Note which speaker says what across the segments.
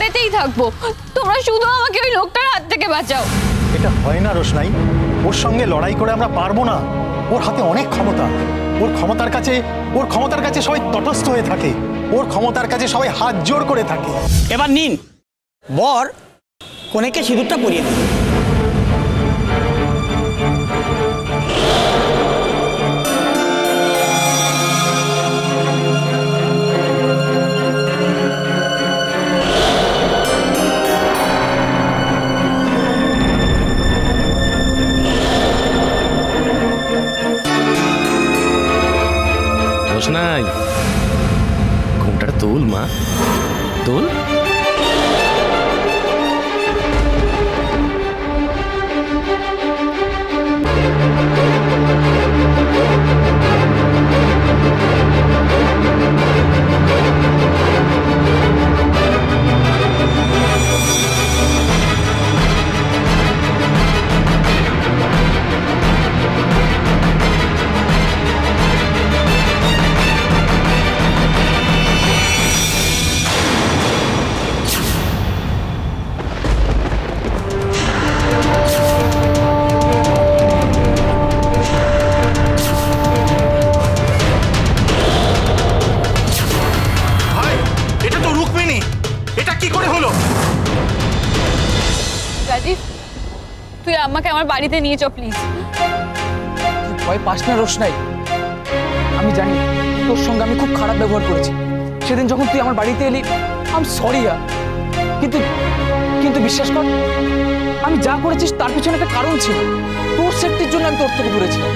Speaker 1: ঘরেতেই থাকবো, তোমরা শুধু আমাকে ওই লোকটার হাত থেকে বাঁচাও।
Speaker 2: এটা হয় না রোশনাই, ওর সঙ্গে লড়াই করে আমরা পারবো না। ওর হাতে অনেক ক্ষমতা, ওর ক্ষমতার কাছে সবাই তটস্থ হয়ে থাকে, ওর ক্ষমতার কাছে সবাই হাত জোড় করে থাকে।
Speaker 3: এবার নিন, বর কনেকে সিঁদুরটা পরিয়ে দিন।
Speaker 4: রোশনাই, ঘুমটাটা তোল মা, তোল।
Speaker 1: রাজীব, তুই আমাকে আমার বাড়িতে নিয়ে চল প্লিজ।
Speaker 5: ভয় পাস না রোশনাই, আমি জানি তোর সঙ্গে আমি খুব খারাপ ব্যবহার করেছি সেদিন যখন তুই আমার বাড়িতে এলি। আই এম সরি কিন্তু কিন্তু বিশ্বাস কর, আমি যা করেছিস তার পিছনে একটা কারণ ছিল। তোর সেফটির জন্য আমি তোর থেকে দূরেছিলাম।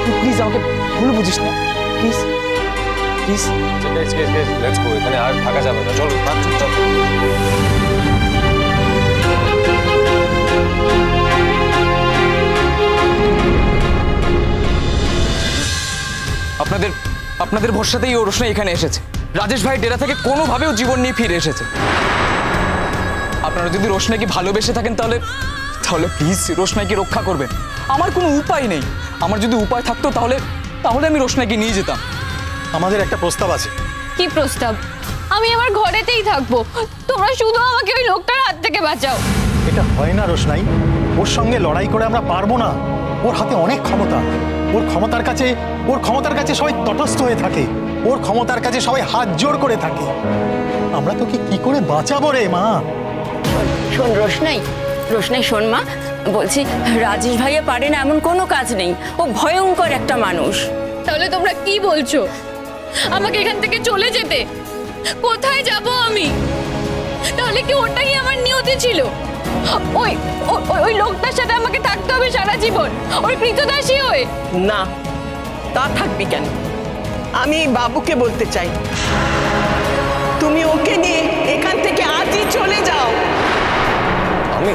Speaker 5: তুই প্লিজ আমাকে ভুল বুঝিস না, প্লিজ প্লিজ।
Speaker 4: লেটস গো, এখানে আর থাকা যাবে না, চলো চল।
Speaker 5: আপনাদের ভরসাতেই ও রোশনাই এখানে এসেছে। রাজেশ ভাই ডেরা থেকে কোনোভাবেও জীবন নিয়ে ফিরে এসেছে। আপনারা যদি রোশনাইকে ভালোবেসে থাকেন তাহলে প্লিজ রোশনাইকে রক্ষা করবেন। আমার কোনো উপায় নেই, আমার যদি উপায় থাকতো তাহলে আমি রোশনাইকে নিয়ে যেতাম।
Speaker 2: আমাদের একটা প্রস্তাব আছে।
Speaker 1: কি প্রস্তাব? আমি আমার ঘরেতেই থাকবো, তোমরা শুধু আমাকে ওই লোকটার হাত থেকে বাঁচাও।
Speaker 2: এটা হয় না রোশনাই, ওর সঙ্গে লড়াই করে আমরা পারবো না। ওর হাতে অনেক ক্ষমতা, ওর ক্ষমতার কাছে সবাই তটস্থ হয়ে থাকে, ওর ক্ষমতার কাছে সবাই হাত জোড় করে থাকে। আমরা তো কি করে বাঁচাবো রে মা?
Speaker 6: শোন রোশনাই, শোন মা, বলছি রাজেশ ভাইয়া পারে না এমন কোনো কাজ নেই, ও ভয়ঙ্কর একটা মানুষ।
Speaker 1: তাহলে তোমরা কি বলছো? আমাকে এখান থেকে চলে যেতে? কোথায় যাব আমি? তাহলে কি ওটাই আমার নিয়তি ছিল? ওই লোকটার সাথে আমাকে থাকতে হবে সারা জীবন, ওর কৃতদাসী হয়ে?
Speaker 3: না, তা থাকবি কেন? আমি বাবুকে বলতে চাই, তুমি ওকে নিয়ে এখান থেকে আজই চলে যাও।
Speaker 4: আমি